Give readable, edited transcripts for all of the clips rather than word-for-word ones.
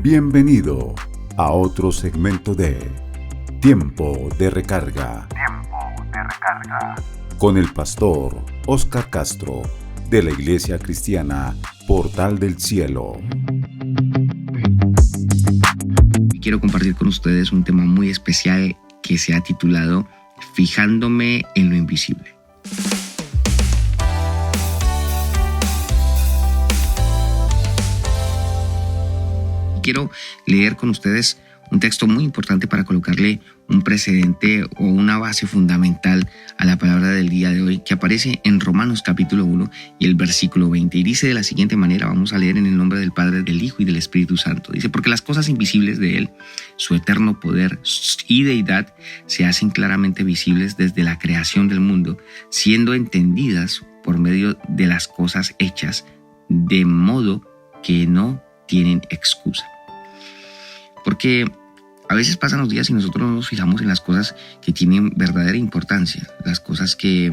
Bienvenido a otro segmento de Tiempo de Recarga. Con el pastor Oscar Castro de la Iglesia Cristiana Portal del Cielo. Quiero compartir con ustedes un tema muy especial que se ha titulado Fijándome en lo invisible. Quiero leer con ustedes un texto muy importante para colocarle un precedente o una base fundamental a la palabra del día de hoy, que aparece en Romanos capítulo 1 y el versículo 20. Y dice de la siguiente manera, vamos a leer en el nombre del Padre, del Hijo y del Espíritu Santo. Dice, porque las cosas invisibles de Él, su eterno poder y deidad, se hacen claramente visibles desde la creación del mundo, siendo entendidas por medio de las cosas hechas, de modo que no tienen excusa. Porque a veces pasan los días y nosotros no nos fijamos en las cosas que tienen verdadera importancia. Las cosas que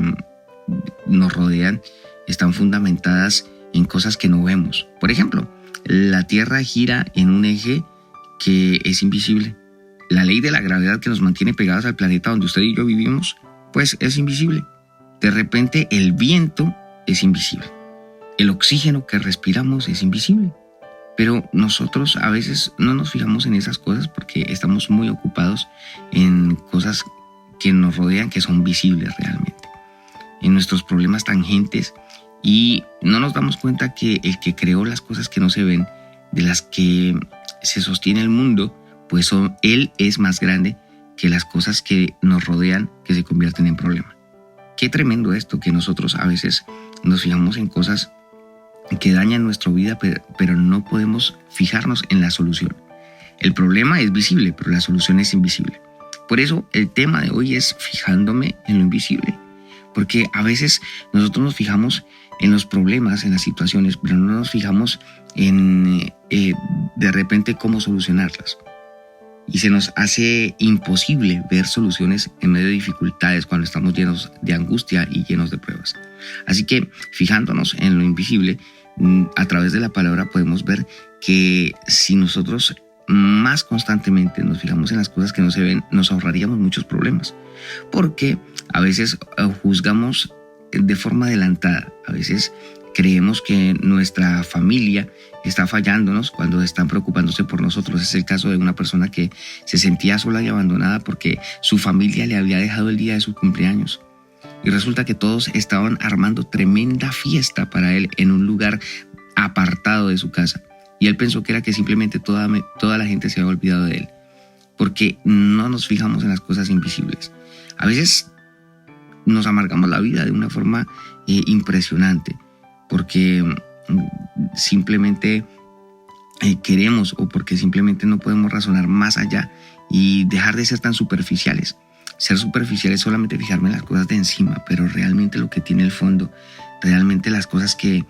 nos rodean están fundamentadas en cosas que no vemos. Por ejemplo, la Tierra gira en un eje que es invisible. La ley de la gravedad que nos mantiene pegados al planeta donde usted y yo vivimos, pues es invisible. De repente el viento es invisible. El oxígeno que respiramos es invisible. Pero nosotros a veces no nos fijamos en esas cosas porque estamos muy ocupados en cosas que nos rodean, que son visibles realmente, en nuestros problemas tangentes, y no nos damos cuenta que el que creó las cosas que no se ven, de las que se sostiene el mundo, pues Él es más grande que las cosas que nos rodean, que se convierten en problema. Qué tremendo esto, que nosotros a veces nos fijamos en cosas que dañan nuestra vida, pero no podemos fijarnos en la solución. El problema es visible, pero la solución es invisible. Por eso el tema de hoy es fijándome en lo invisible, porque a veces nosotros nos fijamos en los problemas, en las situaciones, pero no nos fijamos en de repente cómo solucionarlas. Y se nos hace imposible ver soluciones en medio de dificultades cuando estamos llenos de angustia y llenos de pruebas. Así que fijándonos en lo invisible, a través de la palabra podemos ver que si nosotros más constantemente nos fijamos en las cosas que no se ven, nos ahorraríamos muchos problemas. Porque a veces juzgamos de forma adelantada, a veces creemos que nuestra familia está fallándonos cuando están preocupándose por nosotros. Es el caso de una persona que se sentía sola y abandonada porque su familia le había dejado el día de su cumpleaños. Y resulta que todos estaban armando tremenda fiesta para él en un lugar apartado de su casa. Y él pensó que era que simplemente toda la gente se había olvidado de él, porque no nos fijamos en las cosas invisibles. A veces nos amargamos la vida de una forma impresionante, porque simplemente queremos, o porque simplemente no podemos razonar más allá y dejar de ser tan superficiales. Ser superficial es solamente fijarme en las cosas de encima, pero realmente lo que tiene el fondo, realmente las cosas que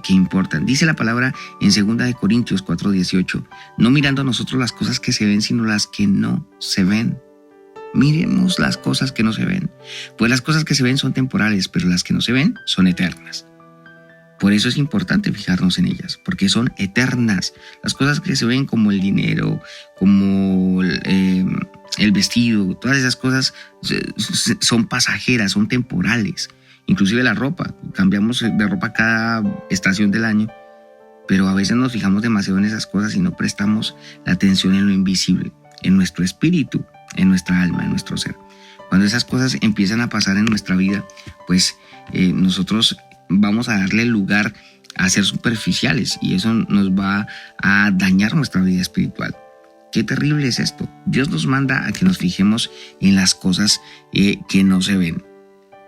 importan. Dice la palabra en 2 Corintios 4:18, no mirando nosotros las cosas que se ven, sino las que no se ven. Miremos las cosas que no se ven, pues las cosas que se ven son temporales, pero las que no se ven son eternas. Por eso es importante fijarnos en ellas, porque son eternas. Las cosas que se ven, como el dinero, como el vestido, todas esas cosas son pasajeras, son temporales. Inclusive la ropa, cambiamos de ropa cada estación del año, pero a veces nos fijamos demasiado en esas cosas y no prestamos la atención en lo invisible, en nuestro espíritu, en nuestra alma, en nuestro ser. Cuando esas cosas empiezan a pasar en nuestra vida, pues nosotros vamos a darle lugar a ser superficiales, y eso nos va a dañar nuestra vida espiritual. Qué terrible es esto. Dios nos manda a que nos fijemos en las cosas que no se ven.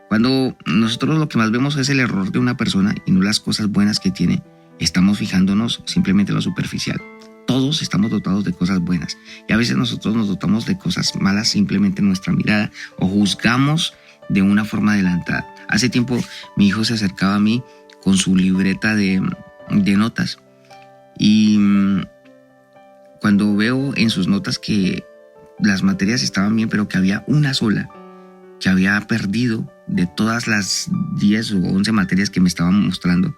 Cuando nosotros lo que más vemos es el error de una persona y no las cosas buenas que tiene, estamos fijándonos simplemente en lo superficial. Todos estamos dotados de cosas buenas, y a veces nosotros nos dotamos de cosas malas simplemente en nuestra mirada, o juzgamos de una forma adelantada. Hace tiempo mi hijo se acercaba a mí con su libreta de notas, y cuando veo en sus notas que las materias estaban bien, pero que había una sola que había perdido de todas las 10 o 11 materias que me estaban mostrando,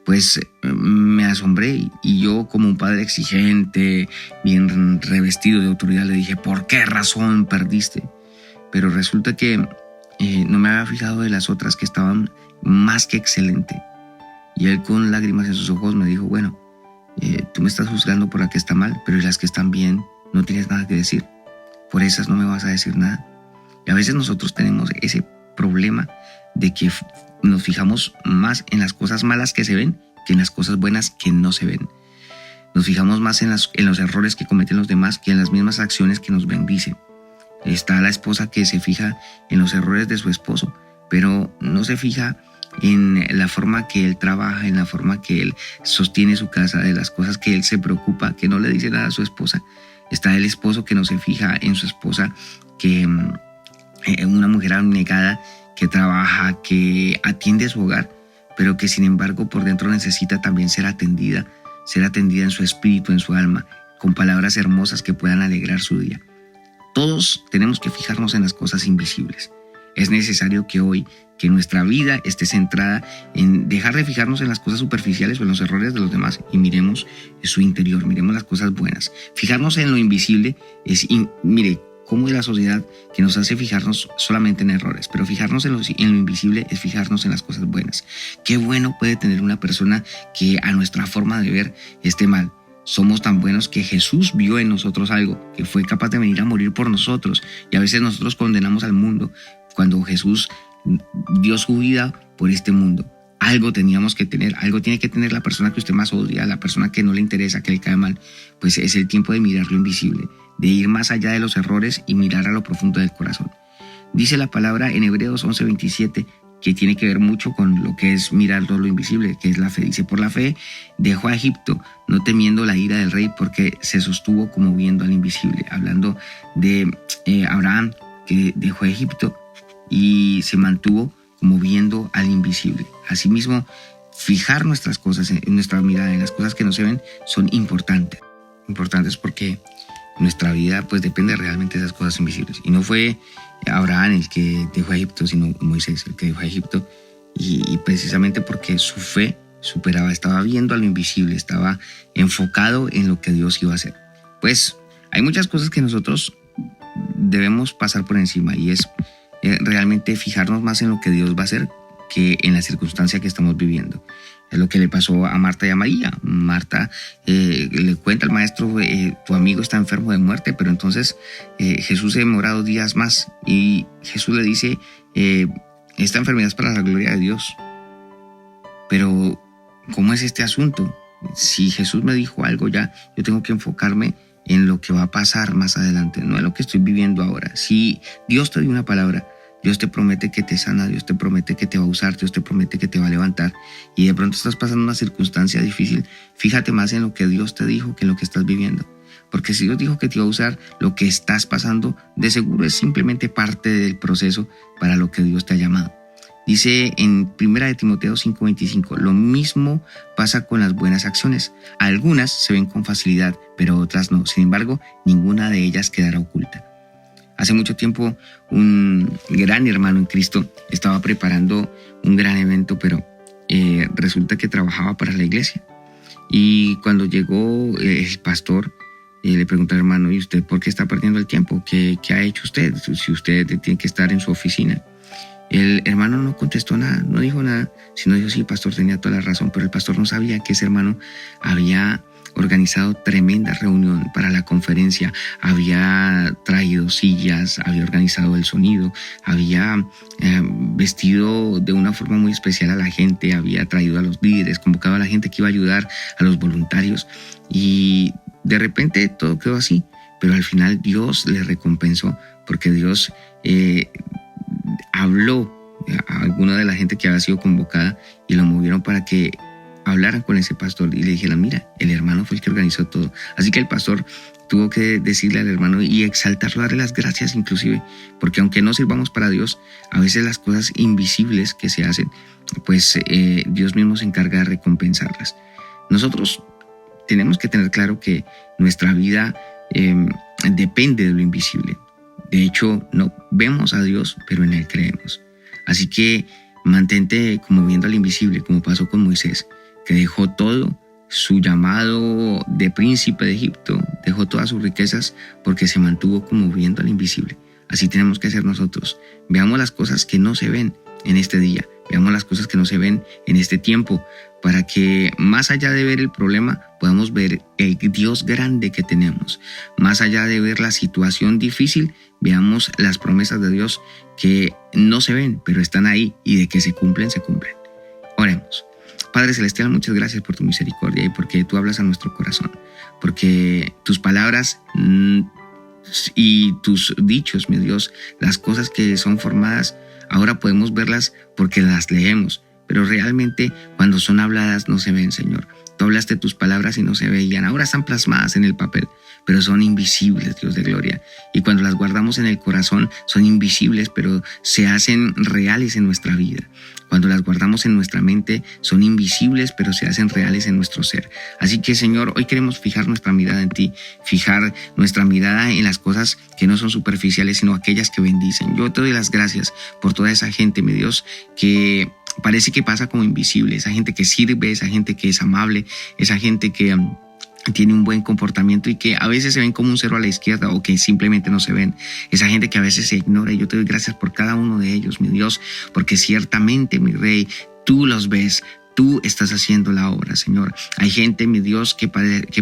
pues me asombré y yo, como un padre exigente, bien revestido de autoridad, le dije, ¿por qué razón perdiste? Pero resulta que no me había fijado de las otras que estaban más que excelente. Y él, con lágrimas en sus ojos, me dijo, bueno, tú me estás juzgando por la que está mal, pero las que están bien no tienes nada que decir. Por esas no me vas a decir nada. Y a veces nosotros tenemos ese problema de que nos fijamos más en las cosas malas que se ven que en las cosas buenas que no se ven. Nos fijamos más en los errores que cometen los demás que en las mismas acciones que nos bendicen. Está la esposa que se fija en los errores de su esposo, pero no se fija en la forma que él trabaja, en la forma que él sostiene su casa, de las cosas que él se preocupa, que no le dice nada a su esposa. Está el esposo que no se fija en su esposa, que una mujer abnegada que trabaja, que atiende su hogar, pero que sin embargo por dentro necesita también ser atendida en su espíritu, en su alma, con palabras hermosas que puedan alegrar su día. Todos tenemos que fijarnos en las cosas invisibles. Es necesario que hoy, que nuestra vida esté centrada en dejar de fijarnos en las cosas superficiales o en los errores de los demás y miremos su interior, miremos las cosas buenas. Fijarnos en lo invisible mire cómo es la sociedad que nos hace fijarnos solamente en errores, pero fijarnos en lo invisible es fijarnos en las cosas buenas. Qué bueno puede tener una persona que a nuestra forma de ver esté mal. Somos tan buenos que Jesús vio en nosotros algo, que fue capaz de venir a morir por nosotros. Y a veces nosotros condenamos al mundo cuando Jesús dio su vida por este mundo. Algo teníamos que tener, algo tiene que tener la persona que usted más odia, la persona que no le interesa, que le cae mal. Pues es el tiempo de mirar lo invisible, de ir más allá de los errores y mirar a lo profundo del corazón. Dice la palabra en Hebreos 11:27, que tiene que ver mucho con lo que es mirar todo lo invisible, que es la fe. Dice, por la fe dejó a Egipto, no temiendo la ira del rey, porque se sostuvo como viendo al invisible. Hablando de Abraham, que dejó a Egipto y se mantuvo como viendo al invisible. Asimismo, fijar nuestras cosas, en nuestra mirada, en las cosas que no se ven, son importantes. Importantes porque nuestra vida pues depende realmente de esas cosas invisibles. Y no fue Abraham el que dejó a Egipto, sino Moisés el que dejó a Egipto. Y precisamente porque su fe superaba, estaba viendo a lo invisible, estaba enfocado en lo que Dios iba a hacer. Pues hay muchas cosas que nosotros debemos pasar por encima, y es realmente fijarnos más en lo que Dios va a hacer que en la circunstancia que estamos viviendo. Es lo que le pasó a Marta y a María. Marta le cuenta al maestro, tu amigo está enfermo de muerte, pero entonces Jesús se demora 2 días más y Jesús le dice, esta enfermedad es para la gloria de Dios. Pero ¿cómo es este asunto? Si Jesús me dijo algo ya, yo tengo que enfocarme en lo que va a pasar más adelante, no en lo que estoy viviendo ahora. Si Dios te dio una palabra, Dios te promete que te sana, Dios te promete que te va a usar, Dios te promete que te va a levantar, y de pronto estás pasando una circunstancia difícil, fíjate más en lo que Dios te dijo que en lo que estás viviendo. Porque si Dios dijo que te iba a usar, lo que estás pasando de seguro es simplemente parte del proceso para lo que Dios te ha llamado. Dice en 1 Timoteo 5:25, lo mismo pasa con las buenas acciones. Algunas se ven con facilidad, pero otras no. Sin embargo, ninguna de ellas quedará oculta. Hace mucho tiempo, un gran hermano en Cristo estaba preparando un gran evento, pero resulta que trabajaba para la iglesia. Y cuando llegó el pastor, le preguntó al hermano, ¿y usted por qué está perdiendo el tiempo? ¿Qué ha hecho usted? Si usted tiene que estar en su oficina. El hermano no contestó nada, no dijo nada, sino dijo, sí, el pastor tenía toda la razón, pero el pastor no sabía que ese hermano había organizado tremenda reunión para la conferencia, había traído sillas, había organizado el sonido, había vestido de una forma muy especial a la gente, había traído a los líderes, convocado a la gente que iba a ayudar, a los voluntarios, y de repente todo quedó así, pero al final Dios le recompensó, porque Dios habló a alguna de la gente que había sido convocada y lo movieron para que hablaran con ese pastor y le dijeran, mira, el hermano fue el que organizó todo. Así que el pastor tuvo que decirle al hermano y exaltarlo, darle las gracias inclusive, porque aunque no sirvamos para Dios, a veces las cosas invisibles que se hacen, pues Dios mismo se encarga de recompensarlas. Nosotros tenemos que tener claro que nuestra vida depende de lo invisible. De hecho, no vemos a Dios, pero en Él creemos. Así que mantente como viendo al invisible, como pasó con Moisés. que dejó todo, su llamado de príncipe de Egipto, dejó todas sus riquezas porque se mantuvo como viendo al invisible. Así tenemos que hacer nosotros. Veamos las cosas que no se ven en este día, veamos las cosas que no se ven en este tiempo, para que más allá de ver el problema, podamos ver el Dios grande que tenemos. Más allá de ver la situación difícil, veamos las promesas de Dios que no se ven, pero están ahí, y de que se cumplen, se cumplen. Oremos. Padre Celestial, muchas gracias por tu misericordia y porque tú hablas a nuestro corazón, porque tus palabras y tus dichos, mi Dios, las cosas que son formadas, ahora podemos verlas porque las leemos, pero realmente cuando son habladas no se ven, Señor. Tú hablaste tus palabras y no se veían, ahora están plasmadas en el papel, pero son invisibles, Dios de gloria. Y cuando las guardamos en el corazón, son invisibles, pero se hacen reales en nuestra vida. Cuando las guardamos en nuestra mente, son invisibles, pero se hacen reales en nuestro ser. Así que, Señor, hoy queremos fijar nuestra mirada en ti, fijar nuestra mirada en las cosas que no son superficiales, sino aquellas que bendicen. Yo te doy las gracias por toda esa gente, mi Dios, que parece que pasa como invisible, esa gente que sirve, esa gente que es amable, esa gente que tiene un buen comportamiento y que a veces se ven como un cero a la izquierda o que simplemente no se ven. Esa gente que a veces se ignora, y yo te doy gracias por cada uno de ellos, mi Dios, porque ciertamente, mi Rey, tú los ves. Tú estás haciendo la obra, Señor. Hay gente, mi Dios, que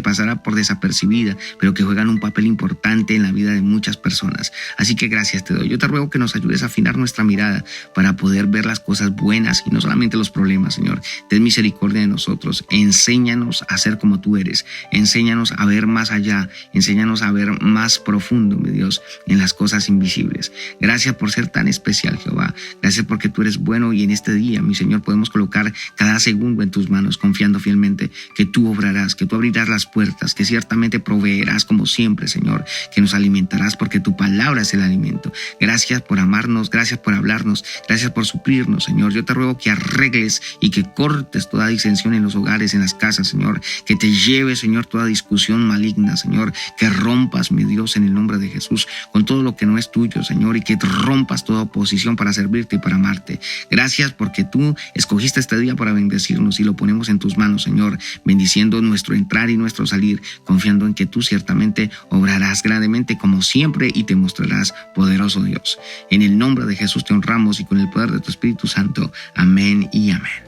pasará por desapercibida, pero que juegan un papel importante en la vida de muchas personas. Así que gracias te doy. Yo te ruego que nos ayudes a afinar nuestra mirada para poder ver las cosas buenas y no solamente los problemas, Señor. Ten misericordia de nosotros. Enséñanos a ser como tú eres. Enséñanos a ver más allá. Enséñanos a ver más profundo, mi Dios, en las cosas invisibles. Gracias por ser tan especial, Jehová. Gracias porque tú eres bueno, y en este día, mi Señor, podemos colocar cada segundo en tus manos, confiando fielmente que tú obrarás, que tú abrirás las puertas, que ciertamente proveerás como siempre, Señor, que nos alimentarás porque tu palabra es el alimento. Gracias por amarnos, gracias por hablarnos, gracias por suplirnos, Señor. Yo te ruego que arregles y que cortes toda disensión en los hogares, en las casas, Señor, que te lleves, Señor, toda discusión maligna, Señor, que rompas, mi Dios, en el nombre de Jesús, con todo lo que no es tuyo, Señor, y que rompas toda oposición para servirte y para amarte. Gracias porque tú escogiste este día para bendecirnos, y lo ponemos en tus manos, Señor, bendiciendo nuestro entrar y nuestro salir, confiando en que tú ciertamente obrarás grandemente como siempre y te mostrarás poderoso, Dios. En el nombre de Jesús te honramos, y con el poder de tu Espíritu Santo. Amén y amén.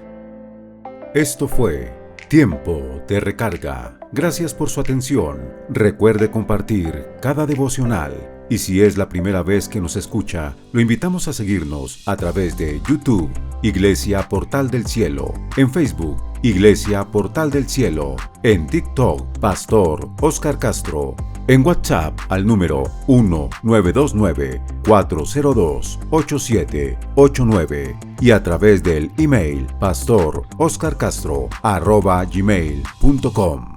Esto fue Tiempo de Recarga. Gracias por su atención. Recuerde compartir cada devocional. Y si es la primera vez que nos escucha, lo invitamos a seguirnos a través de YouTube, Iglesia Portal del Cielo, en Facebook, Iglesia Portal del Cielo, en TikTok, Pastor Oscar Castro, en WhatsApp al número 1929-402-8789 y a través del email pastoroscarcastro@gmail.com.